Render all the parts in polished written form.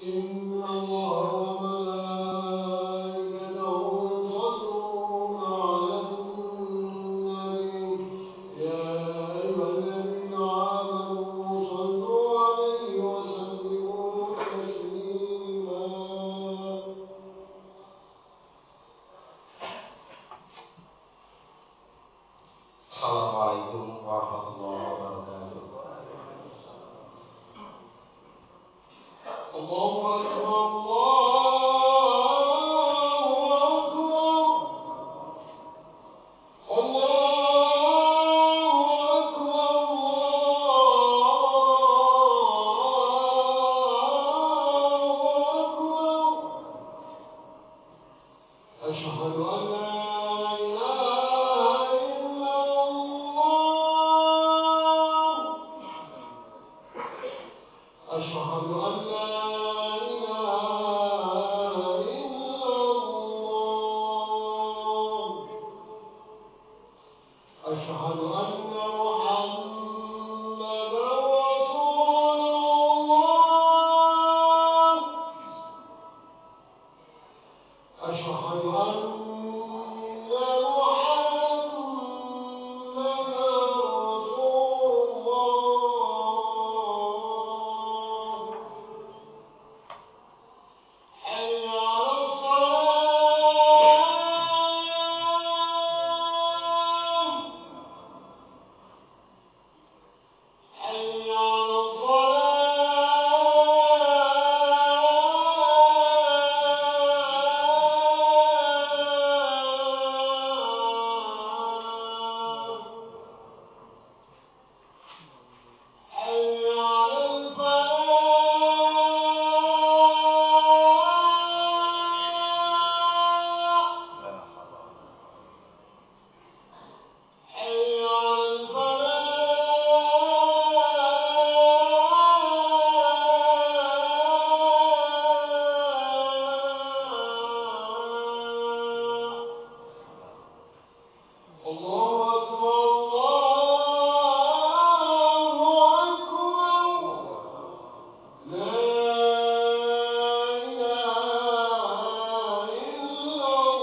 إن الله وملائكته يصلون على النبي يا أيها الذين آمنوا صلوا عليه وسلموا تسليما. Assalamualaikum warahmatullahi wabarakatuh. Allahu Akbar, أشهد أن لا إله إلا الله. أشهد أن لا إله إلا الله. أشهد أن محمدا رسول الله. أشهد أن محمدا رسول الله. حي على الصلاة. حي على الصلاة. حي على الفلاح. حي على الفلاح. الله أكبر، الله أكبر. لا إله إلا الله.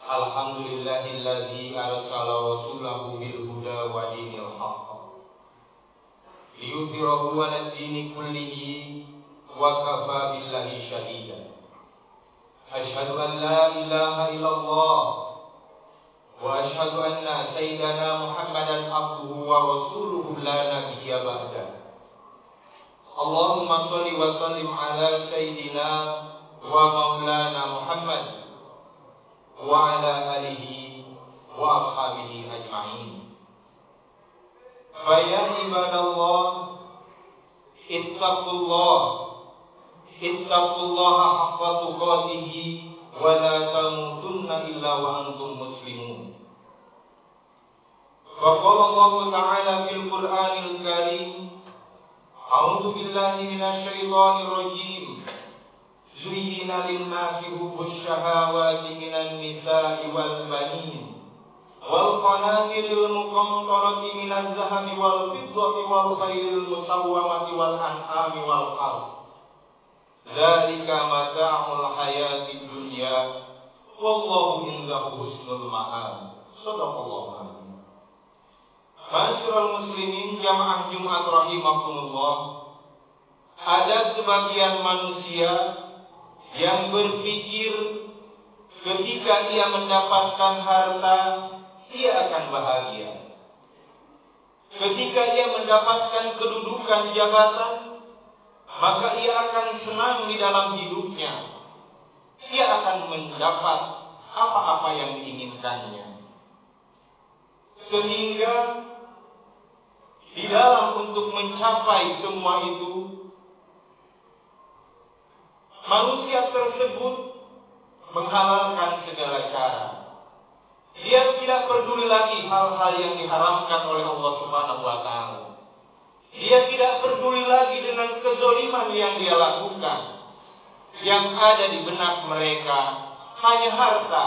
Alhamdulillahilladzi arsala rasulahu bil huda wa dinil haqq liyudhhirahu 'alad dini kullihi wa kafa billahi shahida. Asyhadu an la ilaha illallah wa asyhadu anna sayyidana Muhammadan abduhu wa rasuluhu la nabiyya ba'dah. Allahumma shalli wa sallim ala sayyidina wa maulana Muhammad wa ala alihi wa ashabihi ajma'in. Fa ya ibadallah, ittaqullaha haqqa tuqatih wa la tamutunna illa wa antum muslimun. Wa qala Allah ta'ala fil Qur'anil Karim, a'udzu billahi minasy syaithanir rajim. Zuyyina lin-nasi hubbus syahawati minan nisa'i wal banin wal qanatiril muqantarati minaz zahabi wal fiddati wal khayril musawwamati wal an'ami wal harth. Dzalika mata'ul hayatid dunya wallahu indahu husnul ma'ab. Shadaqallahu azim. Ma'asyiral muslimin jamaah Jumat rahimakumullah. Ada sebagian manusia yang berpikir ketika ia mendapatkan harta, ia akan bahagia. Ketika ia mendapatkan kedudukan jabatan, maka ia akan senang di dalam hidupnya. Ia akan mendapat apa-apa yang diinginkannya. Sehingga di dalam untuk mencapai semua itu, manusia tersebut menghalalkan segala cara. Dia tidak peduli lagi hal-hal yang diharamkan oleh Allah Subhanahu wa taala. Dia tidak peduli lagi dengan kezaliman yang dia lakukan. Yang ada di benak mereka hanya harta,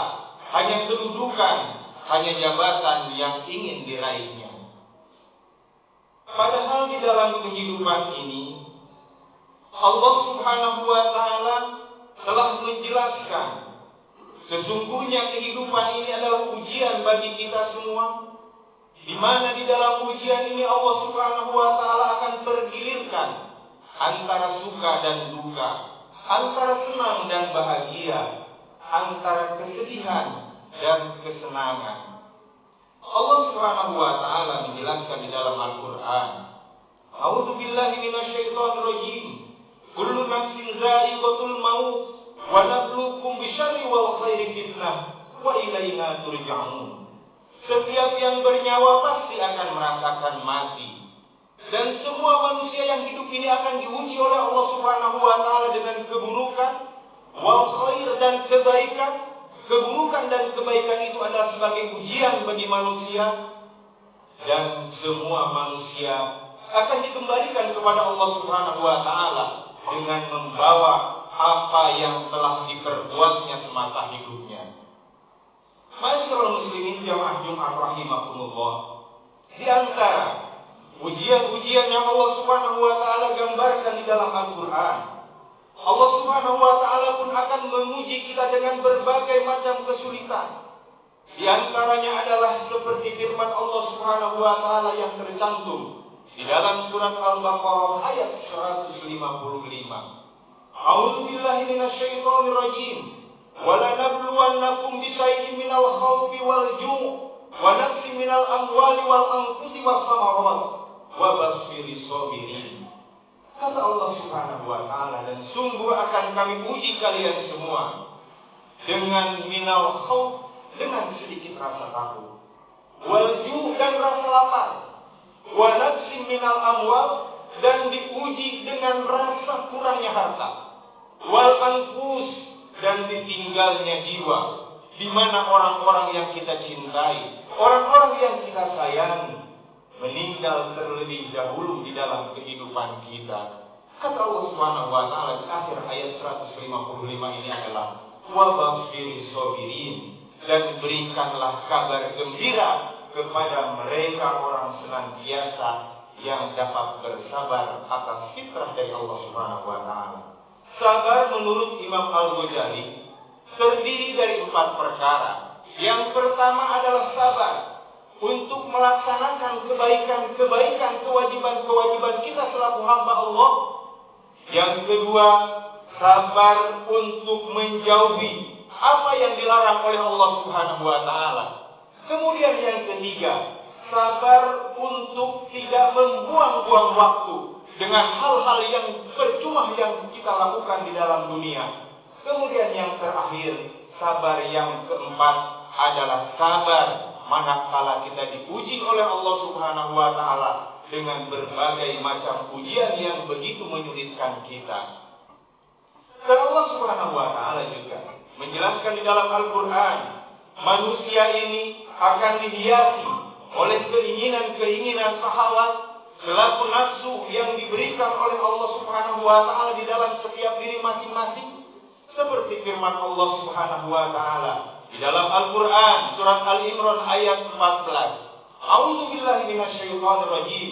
hanya kedudukan, hanya jabatan yang ingin diraihnya. Padahal di dalam kehidupan ini Allah Subhanahu wa taala telah menjelaskan sesungguhnya kehidupan ini adalah ujian bagi kita semua, di mana di dalam ujian ini Allah Subhanahu wa taala akan pergilirkan antara suka dan duka, antara senang dan bahagia, antara kesedihan dan kesenangan. Allah Subhanahu wa taala menjelaskan di dalam Al-Qur'an, A'udzu billahi minasyaitonir rajim. Kullu nafsin dha'iqatul maut wa nabluukum bisyarri wal khairi fitnah wa ilaina turja'un. Setiap yang bernyawa pasti akan merasakan mati. Dan semua manusia yang hidup ini akan diuji oleh Allah Subhanahu wa taala dengan keburukan wal khair dan kebaikan. Keburukan dan kebaikan itu adalah sebagai ujian bagi manusia, dan semua manusia akan dikembalikan kepada Allah Subhanahu wa taala dengan membawa apa yang telah diperbuatnya semasa hidupnya. Ma'asyiral muslimin jamaah Jumat rahimakumullah, di antara ujian-ujian yang Allah Subhanahu wa taala gambarkan di dalam Al-Qur'an, Allah Subhanahu wa taala pun akan menguji kita dengan berbagai macam kesulitan. Di antaranya adalah seperti firman Allah Subhanahu wa taala yang tercantum di dalam surat Al-Baqarah ayat 155. A'udzu billahi minasyaitonir rajim. Wa lanabluwannakum bisyai'in minal khawfi wal ju' wa nafsin minal amwali wal anfusi was samarat wa basyiris sabirin. Kata Allah Subhanahu wa taala, dan sungguh akan kami uji kalian semua dengan minal khauf, dengan sedikit rasa takut, wal ju' dan rasa lapar, wa nafsin minal amwal, dan diuji dengan rasa kurangnya harta, wal anfus, dan ditinggalnya jiwa, di mana orang-orang yang kita cintai, orang-orang yang kita sayangi meninggal terlebih dahulu di dalam kehidupan kita. Kata Allah Subhanahu wa taala di akhir ayat 155 ini adalah wa basyiris sabirin, dan berikanlah kabar gembira kepada mereka orang senantiasa yang dapat bersabar atas fitrah dari Allah Subhanahu wa taala. Sabar menurut Imam Al-Ghazali terdiri dari 4 perkara. Yang pertama adalah sabar untuk melaksanakan kebaikan-kebaikan, kewajiban-kewajiban kita selaku hamba Allah. Yang kedua, sabar untuk menjauhi apa yang dilarang oleh Allah Subhanahu wa taala. Kemudian yang ketiga, sabar untuk tidak membuang-buang waktu dengan hal-hal yang percuma yang kita lakukan di dalam dunia. Kemudian yang terakhir, sabar yang keempat adalah sabar manakala kita diuji oleh Allah Subhanahu wa taala dengan berbagai macam ujian yang begitu menyulitkan kita. Dan Allah Subhanahu wa taala juga menjelaskan di dalam Al-Qur'an, manusia ini akan dihiasi oleh keinginan-keinginan syahwat selaku nafsu yang diberikan oleh Allah Subhanahu wa taala di dalam setiap diri masing-masing, seperti firman Allah Subhanahu wa taala di dalam Al-Qur'an surat Al-Imran ayat 14. A'udzu billahi minasyaitonir rajim.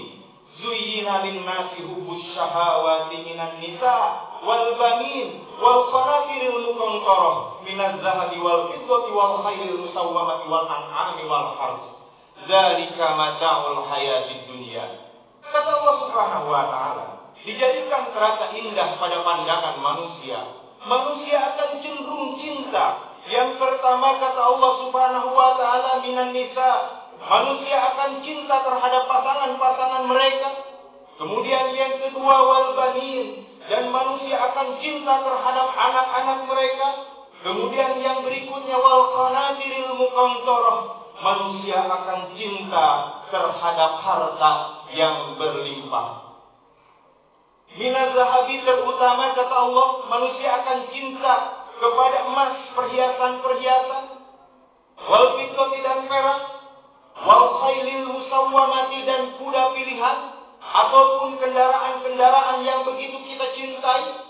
Zuyyina lin-nasi hubbus syahawati minan nisa wal banin wal qanatiril muqantarah minaz zahabi wal fiddati wal khairil musawwamati wal an'ami wal harth. Dzalika mata'ul hayatid dunya. Kata Allah Subhanahu wa taala, dijadikan terasa indah pada pandangan manusia. Manusia akan cenderung cinta. Yang pertama kata Allah Subhanahu wa taala minan nisa, manusia akan cinta terhadap pasangan-pasangan mereka. Kemudian yang kedua wal banin, dan manusia akan cinta terhadap anak-anak mereka. Kemudian yang berikutnya wal qanatiril muqantarah, manusia akan cinta terhadap harta yang berlimpah. Minaz zahabi, terutama kata Allah, manusia akan cinta kepada emas, perhiasan-perhiasan. wal fiddati dan perak, wal khailil musawwamati dan kuda pilihan, ataupun kendaraan-kendaraan yang begitu kita cintai,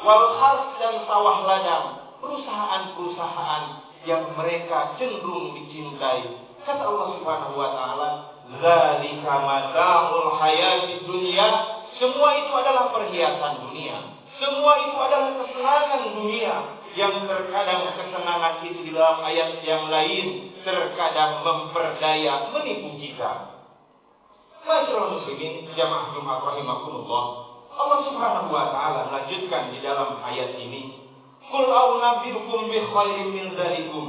wal harth dan sawah ladang, perusahaan-perusahaan yang mereka cenderung dicintai. Kata Allah Subhanahu wa taala, "Dzalika mata'ul hayatid dunya." Semua itu adalah perhiasan dunia. Semua itu adalah kesenangan dunia. Yang terkadang kesenangan itu di dalam ayat yang lain terkadang memperdaya, menipu kita. Masyaallah muslimin, jamaah Jumat rahimakumullah. Allah Subhanahu wa taala melanjutkan di dalam ayat ini, "Qul a'unabbiukum bi khairin min dzalikum."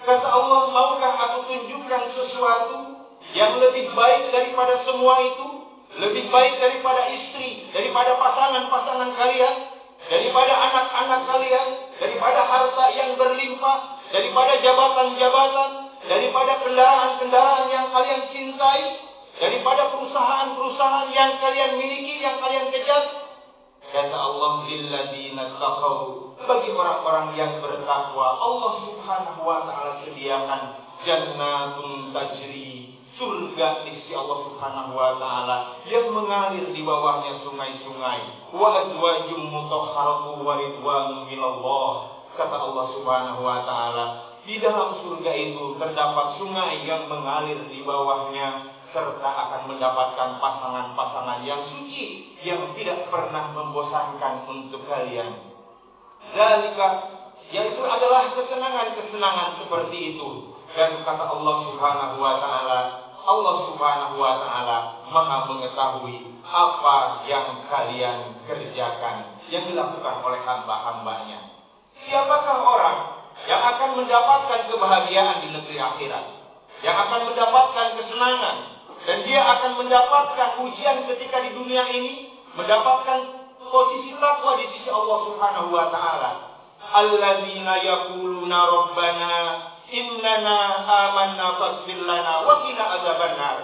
Kata Allah, maukah aku tunjukkan sesuatu yang lebih baik daripada semua itu? Lebih baik daripada istri, daripada pasangan-pasangan kalian, daripada anak-anak kalian, daripada harta yang berlimpah, daripada jabatan-jabatan, daripada kendaraan-kendaraan yang kalian cintai, daripada perusahaan-perusahaan yang kalian miliki, yang kalian kejar. Kata Allah, lilladzina taqaw, bagi orang-orang yang bertakwa, Allah Subhanahu wa taala sediakan jannatun tajri, surga di sisi Allah Subhanahu wa taala yang mengalir di bawahnya sungai-sungai. Wa azwajum mutahharatu wa ridwanun minallah. Kata Allah Subhanahu wa taala, di dalam surga itu terdapat sungai yang mengalir di bawahnya, serta akan mendapatkan pasangan-pasangan yang suci yang tidak pernah membosankan untuk kalian. Dzalika, yaitu adalah kesenangan-kesenangan seperti itu. Dan kata Allah Subhanahu wa taala, Allah Subhanahu wa taala Maha mengetahui apa yang kalian kerjakan, yang dilakukan oleh hamba-hambanya. Siapakah orang yang akan mendapatkan kebahagiaan di negeri akhirat, yang akan mendapatkan kesenangan, dan dia akan mendapatkan ujian ketika di dunia ini, mendapatkan posisi takwa di sisi Allah Subhanahu wa taala. Alladzina yaquluna rabbana innana amanna faghfir lana wa qina adzabannar.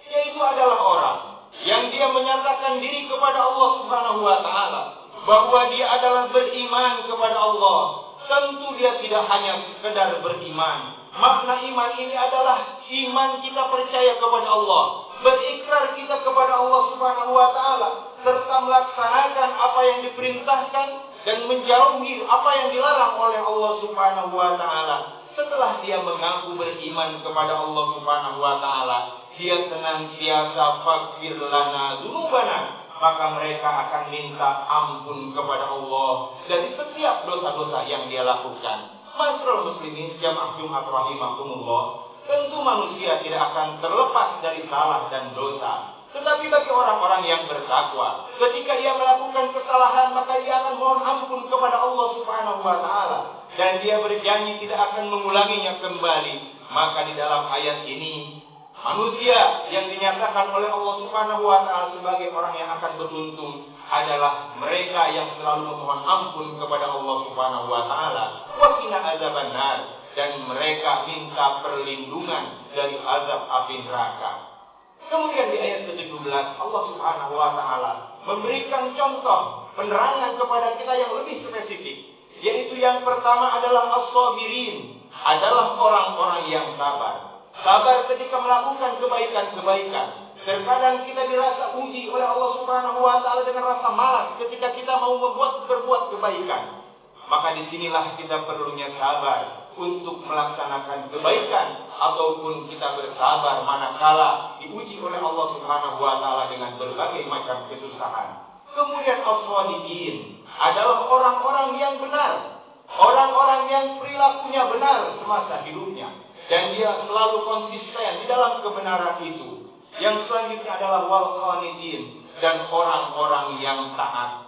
Yaitu adalah orang yang dia menyatakan diri kepada Allah Subhanahu wa taala bahwa dia adalah beriman kepada Allah. Tentu dia tidak hanya sekedar beriman. Makna iman ini adalah iman kita percaya kepada Allah, berikrar kita kepada Allah Subhanahu wa taala, serta melaksanakan apa yang diperintahkan dan menjauhi apa yang dilarang oleh Allah Subhanahu wa taala. Setelah dia mengaku beriman kepada Allah Subhanahu wa taala, dia senantiasa faghfir lana dzunubana, maka mereka akan minta ampun kepada Allah dari setiap dosa-dosa yang dia lakukan. Masyaallah muslimin, jamaah Jumat rahimakumullah, tentu manusia tidak akan terlepas dari salah dan dosa. Tetapi bagi orang-orang yang bertakwa, ketika ia melakukan kesalahan, maka ia akan mohon ampun kepada Allah Subhanahu wa taala dan dia berjanji tidak akan mengulanginya kembali. Maka di dalam ayat ini, manusia yang dinyatakan oleh Allah Subhanahu wa taala sebagai orang yang akan beruntung adalah mereka yang selalu memohon ampun kepada Allah Subhanahu wa taala, wa qina adzabannar, dan mereka minta perlindungan dari azab api neraka. Kemudian di ayat ke-17 Allah Subhanahu wa taala memberikan contoh penerangan kepada kita yang lebih spesifik, yaitu yang pertama adalah as-sabirin, adalah orang-orang yang sabar. Sabar ketika melakukan kebaikan-kebaikan. Terkadang kita dirasa uji oleh Allah Subhanahu wa taala dengan rasa malas ketika kita mau berbuat kebaikan. Maka disinilah kita perlunya sabar untuk melaksanakan kebaikan, ataupun kita bersabar manakala diuji oleh Allah Subhanahu wa taala dengan berbagai macam kesusahan. Kemudian as-shadiqin adalah orang-orang yang benar, orang-orang yang perilakunya benar semasa hidupnya, dan dia selalu konsisten di dalam kebenaran itu. Yang selanjutnya adalah wal qanitin, dan orang-orang yang taat.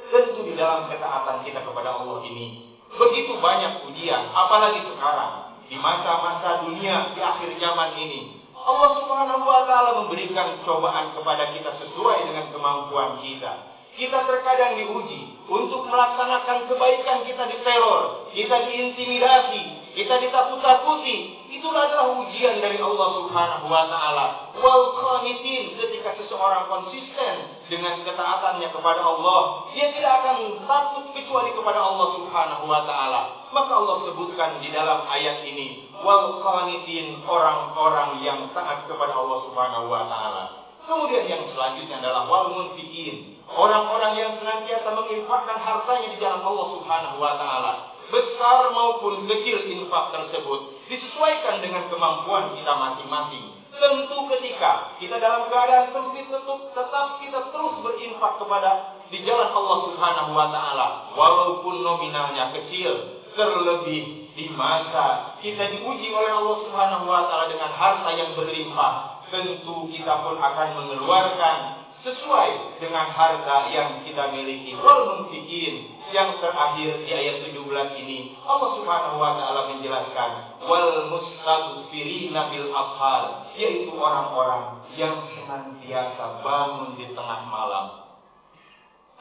Tentu di dalam ketaatan kita kepada Allah ini begitu banyak ujian, apalagi sekarang di masa-masa dunia di akhir zaman ini. Allah Subhanahu wa taala memberikan cobaan kepada kita sesuai dengan kemampuan kita. Kita terkadang diuji untuk melaksanakan kebaikan, kita diteror, kita diintimidasi, kita ditakut-takuti. Itulah adalah ujian dari Allah Subhanahu wa taala. Wal qanitin, ketika seseorang konsisten dengan ketaatannya kepada Allah, dia tidak akan takut kecuali kepada Allah Subhanahu wa taala. Maka Allah sebutkan di dalam ayat ini, wal qanitin, orang-orang yang taat kepada Allah Subhanahu wa taala. Kemudian yang selanjutnya adalah wal munfiqin, orang-orang yang senantiasa menginfakkan hartanya di jalan Allah Subhanahu wa taala. Besar maupun kecil infak tersebut disesuaikan dengan kemampuan kita masing-masing. Tentu ketika kita dalam keadaan sempit, tetap kita terus berinfak kepada di jalan Allah Subhanahu wa taala, walaupun nominalnya kecil. Terlebih di masa kita diuji oleh Allah Subhanahu wa taala dengan harta yang berlimpah, tentu kita pun akan mengeluarkan sesuai dengan harta yang kita miliki. Wal munfiqin, yang terakhir di ayat 17 ini Allah Subhanahu wa taala menjelaskan wal mustaghfirina bil ashar, yaitu orang-orang yang senantiasa bangun di tengah malam.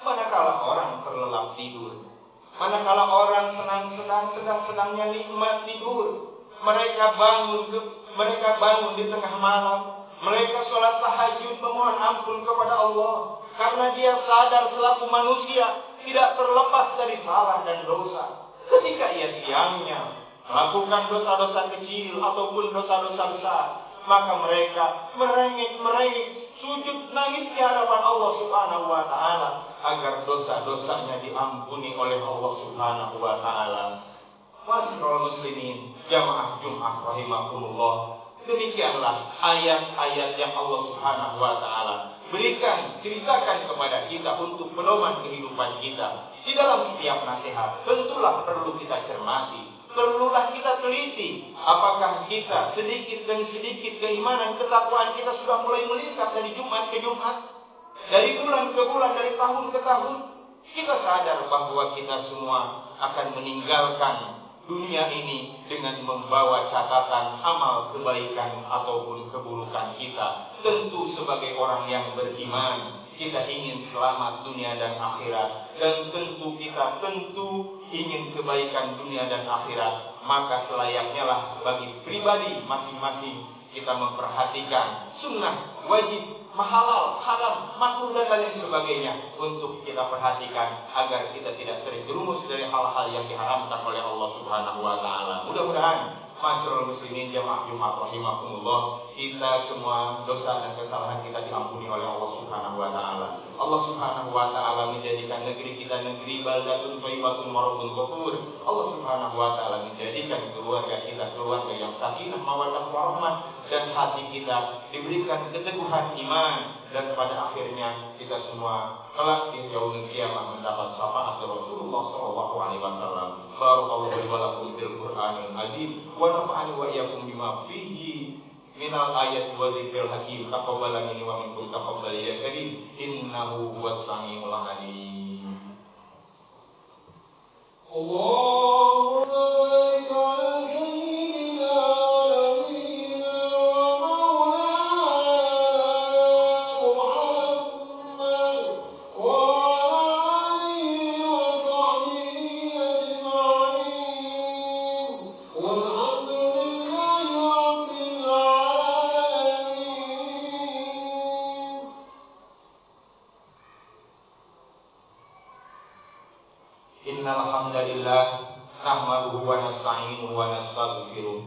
Manakala orang terlelap tidur, manakala orang sedang-sedangnya nikmat tidur, mereka bangun di tengah malam. Mereka sholat tahajud memohon ampun kepada Allah, karena dia sadar selaku manusia tidak terlepas dari salah dan dosa. Ketika ia siangnya melakukan dosa-dosa kecil ataupun dosa-dosa besar, maka mereka merengek, sujud nangis di hadapan Allah Subhanahu wa taala agar dosa-dosanya diampuni oleh Allah Subhanahu wa taala. Masyiral muslimin, jamaah Jumat rahimakumullah. Demikianlah ayat-ayat yang Allah Subhanahu wa taala ceritakan kepada kita untuk pedoman kehidupan kita. Di dalam setiap nasihat tentulah perlu kita cermati, perlulah kita teliti apakah kita sedikit demi sedikit keimanan ketakwaan kita sudah mulai meningkat dari Jumat ke Jumat, dari bulan ke bulan, dari tahun ke tahun. Kita sadar bahwa kita semua akan meninggalkan dunia ini dengan membawa catatan amal kebaikan ataupun keburukan kita. Tentu sebagai orang yang beriman, kita ingin selamat dunia dan akhirat, dan tentu kita ingin kebaikan dunia dan akhirat. Maka selayaknya lah bagi pribadi masing-masing kita memperhatikan sunnah, wajib, halal, haram, makruh dan lain sebagainya untuk kita perhatikan agar kita tidak terjerumus dari hal-hal yang diharamkan oleh Allah Subhanahu wa taala. Mudah-mudahan masyaallah muslimin jamaah Jumat rahimakumullah, kita semua dosa dan kesalahan kita diampuni oleh Allah Subhanahu wa taala. Allah Subhanahu wa taala menjadikan negeri kita negeri baldatun thayyibatun wa rabbul ghafur. Allah Subhanahu wa taala menjadikan keluarga kita keluarga yang sakinah mawaddah warahmah, dan hati kita diberikan keteguhan iman, dan pada akhirnya kita semua kelak di yaumul qiyamah mendapat syafaat Rasulullah sallallahu alaihi wasallam. Barakallahu li wa lakum fil Qur'anil azim wa nafa'ani wa iyyakum bima fihi minal ayati wa dzikril hakim. Taqabbal minni wa minkum taqabbal ya karim, innahu huwas samiul alim. Allahu akbar. Alhamdulillah nahmaduhu wa nasta'inuhu wa nastaghfiruh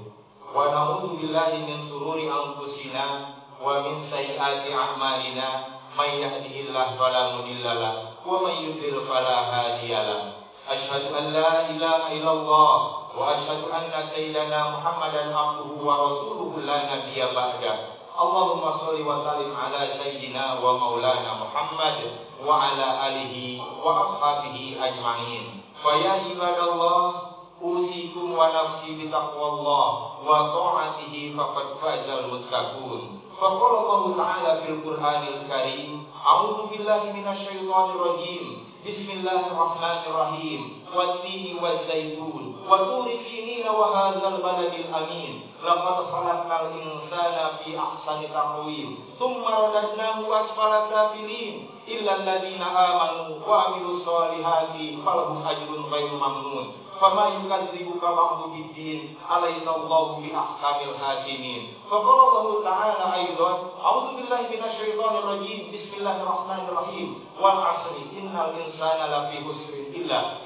wa na'udzu billahi min shururi anfusina wa min sayyiati a'malina, may yahdihillahu fala mudilla lahu wa may yudlil fala hadiya lahu. Asyhadu an la ilaha illallah wa asyhadu anna sayyidana Muhammadan abduhu wa rasuluhu la nabiyya ba'da. Allahumma shalli wa sallim ala sayyidina wa maulana Muhammad wa ala alihi wa ashabihi ajma'in. Fa ya ibadallah, usikum wa nafsi bi taqwallah wa ta'atihi faqad fazal muttaqun. Fa qala Allah ta'ala fil Qur'anil Karim, a'udzu billahi minasy syaithanir rajim. Bismillahirrahmanirrahim. Wat-tini waz-zaitun wa turi sinin wa hadzal baladil amin. Laqad khalaqnal insana fi ahsani taqwim, tsumma radadnahu asfala safilin, illa alladziina aamanu wa 'amilus solihati falahum ajrun ghairu mamnun. فما يكذبك بعد بالدين أليس الله بأحكم الحاكمين. فقال الله تعالى أيضا أعوذ بالله من الشيطان الرجيم بسم الله الرحمن الرحيم والعصر إن الإنسان لفي خسر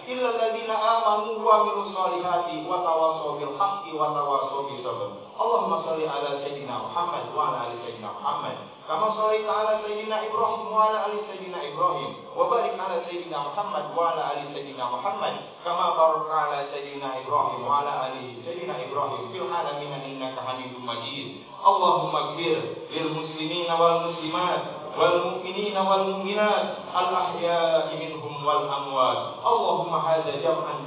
إلا الذين آمنوا وعملوا الصالحات وتواصوا بالحق وتواصوا بالصبر. اللهم صل على سيدنا محمد وعلى آل سيدنا محمد كما صليت على سيدنا إبراهيم وعلى آل سيدنا إبراهيم وبارك على سيدنا محمد وعلى آل سيدنا محمد كما باركت على سيدنا إبراهيم وعلى آل سيدنا إبراهيم في العالمين إنك حميد مجيد. اللهم اغفر للمسلمين والمسلمات والمؤمنين والمؤمنات الأحياء منهم والأموات. اللهم هذا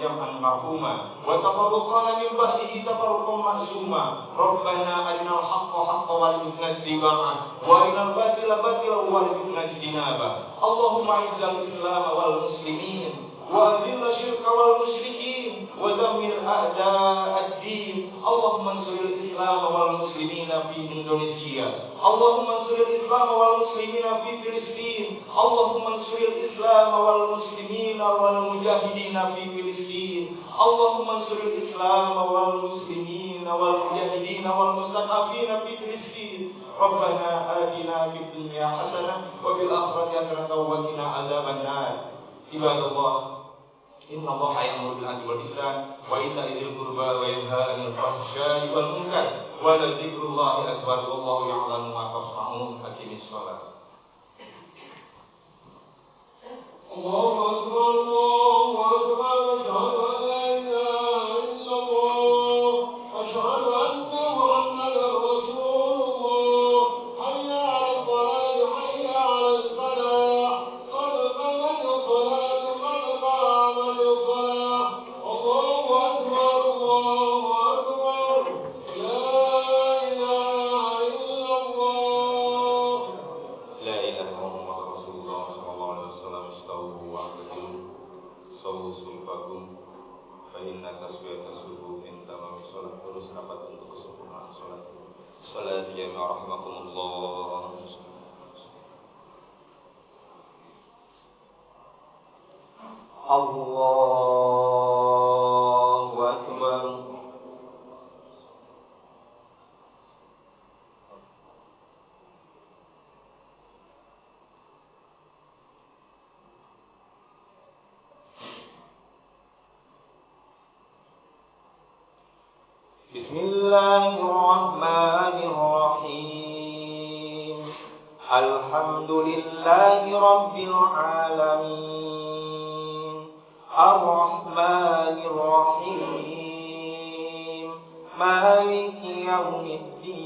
جمعا مرحوما وتفرقنا من بعده تفرقا معصوما. ربنا أرنا الحق حقا وارزقنا اتباعه وأرنا الباطل باطلا وارزقنا اجتنابه. اللهم أعز الإسلام والمسلمين وأذل الشرك والمشركين ودمر أعداء الدين. اللهم انصر الإسلام والمسلمين في إندونيسيا. اللهم انصر الإسلام والمسلمين في فلسطين. اللهم انصر الإسلام والمسلمين والمجاهدين في فلسطين. اللهم انصر الإسلام والمسلمين والمجاهدين والمستضعفين في فلسطين. ربنا آتنا في الدنيا حسنة وفي الآخرة حسنة وقنا عذاب النار. عباد الله إن الله يأمر بالعدل والإحسان وإيتاء ذي القربى وينهى عن الفحشاء والمنكر ولذكر الله أكبر والله يعلم ما تصنعون. أقم الصلاة. الله أكبر الله أكبر أشهد أن لا إله إلا الله أشهد أن محمدا رسول الله. حي على الصلاة حي على الفلاح قد قامت الصلاة قد قامت الصلاة. الله أكبر الله أكبر لا إله إلا الله. لا إله إلا الله محمد رسول الله صلى الله عليه وسلم. استووا واعتدلوا سووا صفوفكم فإن تسوية الصفوف من تمام الصلاة. Terus rapat untuk kesempurnaan salat. Salat jami'ah rahimakumullah. Allahu Akbar. Bismillahirrahmanirrahim. Alhamdulillahi Rabbil Alamin Ar-Rahmanirrahim Maliki Yawmiddin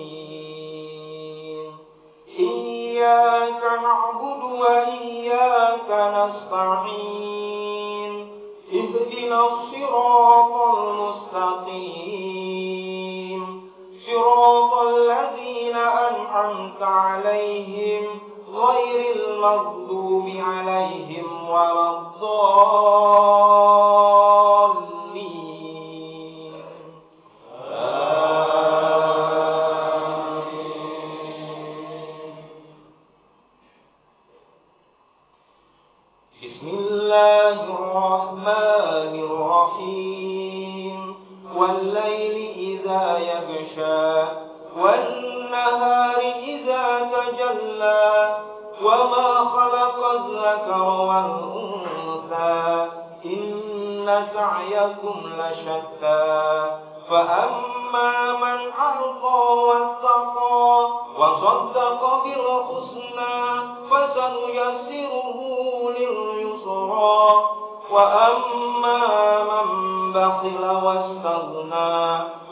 Iyyaka na'budu wa iyyaka nasta'in Ihdinas siratal mustaqim Siratal ladzina an'amta 'alaihim ghairil maghdubi 'alaihim waladdallin. Bismillahirrahmanirrahim. Wal-laili idza yaghsha wan-nahari idza tajalla وما خلق الذكر والأنثى إن سعيكم لشتى فأما من أعطى واتقى وصدق بالحسنى فسنيسره لليسرى وأما من بخل واستغنى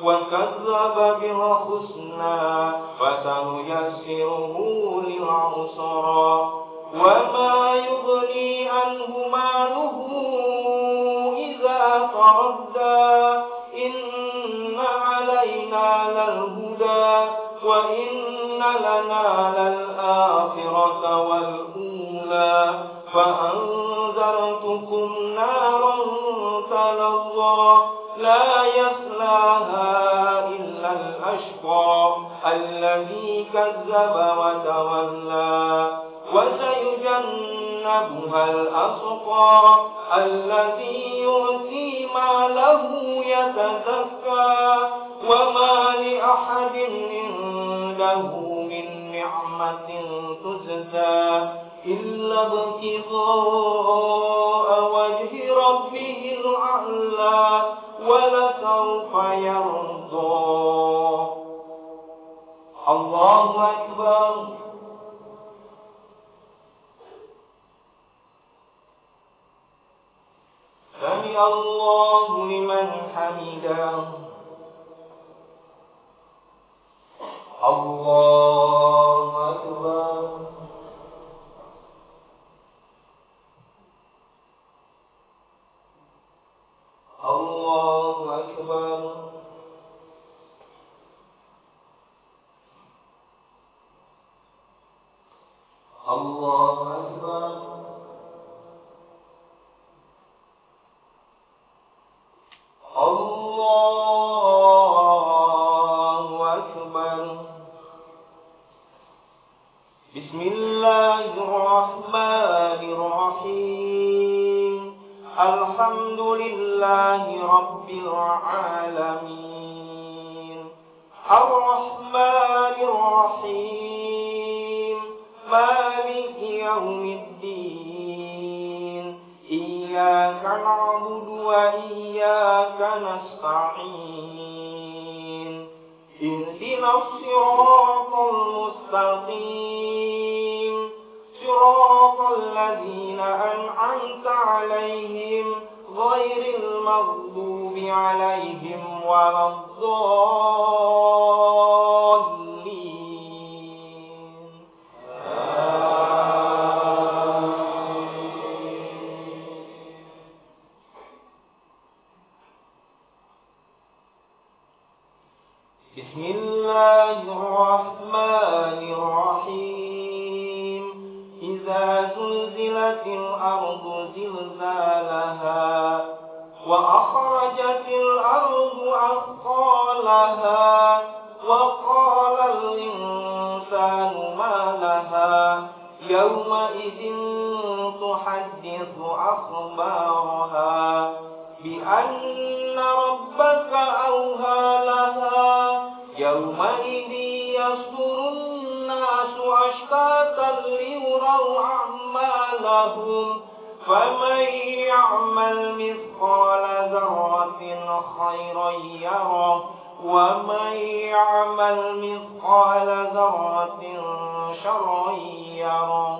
وكذب بالحسنى فسنيسره للعسرى وما يغني عنه ماله إذا تردى إن علينا للهدى وإن لنا للآخرة والأولى فأنذرتكم نارا تلظى لا يصلاها إلا الأشقى الذي كذب وتولى وسيجنبها الأتقى الذي يؤتي ما له يتزكى وما لأحد عنده من نعمة تجزى إلا ابتغاء وجه ربه الأعلى ولسوف يرضى. الله أكبر. سمع الله لمن حمده. الله أكبر. الله أكبر. الله أكبر. الله أكبر. بسم الله الرحمن الرحيم. الحمد لله رب العالمين الرحمن الرحيم مالك يوم الدين إياك نعبد وإياك نستعين اهدنا الصراط المستقيم صراط الذين أنعمت عليهم غير المغضوب عليهم ولا الضالين. بسم الله الرحمن الرحيم. إذا زلزلت الأرض زلزالها وأخرجت الأرض أثقالها وقال الإنسان ما لها يومئذ تحدث أخبارها بأن ربك أوهى لها يومئذ يصدر الناس أشتاتا ليروا أعمالهم فمن يعمل مثقال ذرة خيرا يره ومن يعمل مثقال ذرة شرا يره.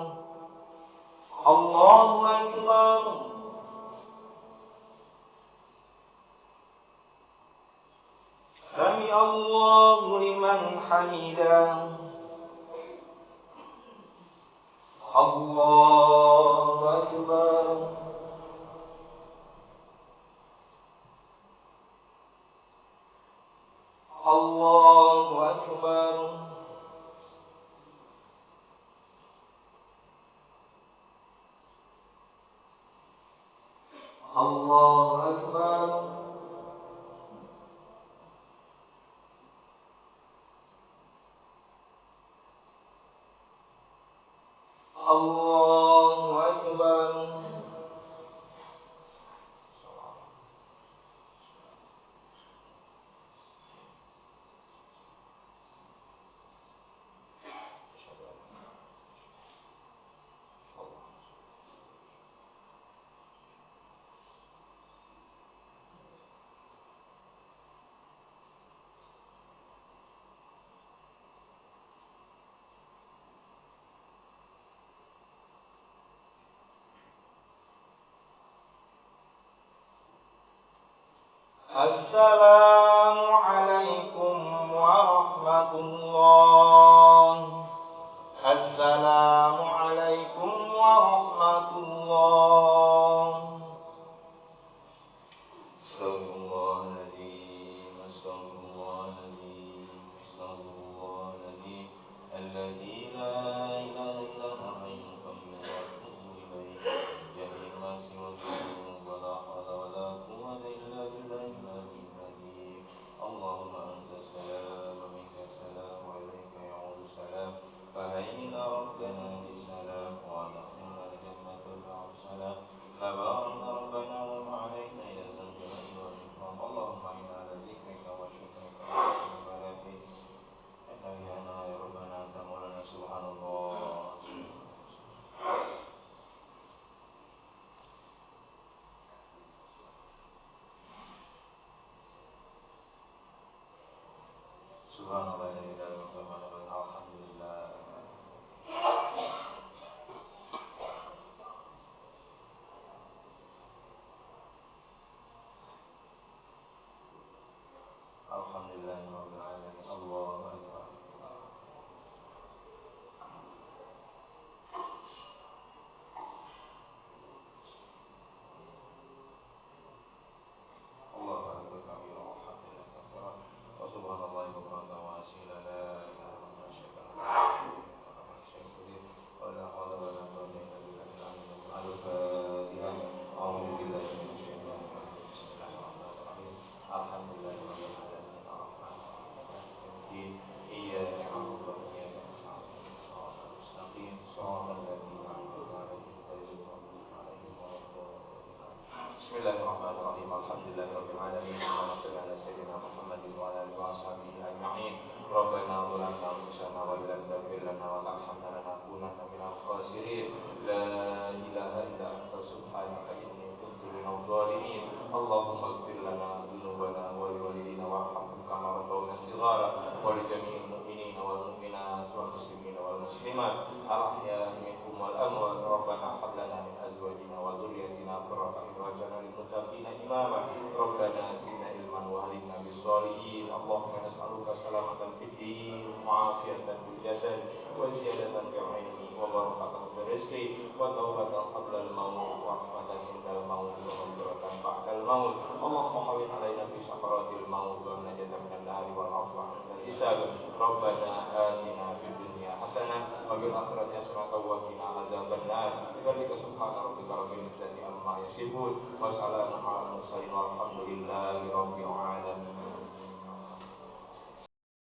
الله أكبر. سمع الله لمن حمده. الله أكبر. الله أكبر. الله أكبر. الله أكبر. السلام عليكم ورحمة الله. السلام عليكم ورحمة الله. استغفر الله العظيم. استغفر الله العظيم. استغفر الله العظيم الذي لا إله إلا هو الحي القيوم وأتوب إليه جميع ما سوى ولا حول ولا قوة إلا بالله العلي العظيم. اللهم أنت السلام ومنك السلام وإليك Subhanallah la ilaha illallah alhamdulillah. Alhamdulillahirabbil alamin. Allahu akbar. Allahu akbar kabira walhamdulillah katsira wa subhanallahi bukratan wa asila la ilaha illallah syaitan wa la haula wa la quwwata illa billahil aliyyil azim. A'udzu billahi minasy syaithanir rajim. Bismillahirrahmanirrahim. Alhamdulillahirabbil alamin arrahmanir rahim maliki yaumiddin. Iyyaka na'budu wa iyyaka nasta'in. Shiratal mustaqim shiratal ladzina an'amta 'alaihim ghairil maghdubi 'alaihim waladdallin. Bismillahirrahmanirrahim. Alhamdulillahirabbil alamin. Allahumma shalli ala sayyidina Muhammadin wa ala alihi wa sahbihi ajma'in. Rabbana zalamna anfusana wa illam taghfir lana wa tarhamna lanakunanna minal khasirin. La ilaha illa anta subhanaka inni kuntu minadh dhalimin. Allahumma ighfir lana dzunubana wa liwalidina warhamhum kama rabbawna shighara wa li jami'il mu'minina wal mu'minat wal muslimina wal muslimat al ahya'i minhum wal amwat. Rabbana hab lana min azwajina wa dhurriyyatina qurrata a'yun waj'alna lil muttaqina imama. Rabbana atina ilman wa alhimna bis shalihin. Allahumma nas'aluka salamatan fid din wa afiyatan fil jasad wa ziyadatan fil ilmi wa barakatan fil rizqi wa taubatan qabla al maut wa rahmatan indal maut wa maghfiratan ba'dal maut. Allahumma hawwin alaina fi sakaratil maut wa najatan minan nari wal afwa 'indal hisab. Rabbana atina fid dunya hasanah wa fil akhirati hasanah wa qina adzabannar. Bidzalika subhana rabbika rabbil izzati amma yasifun wa salamun alal mursalin walhamdulillahi rabbil alamin.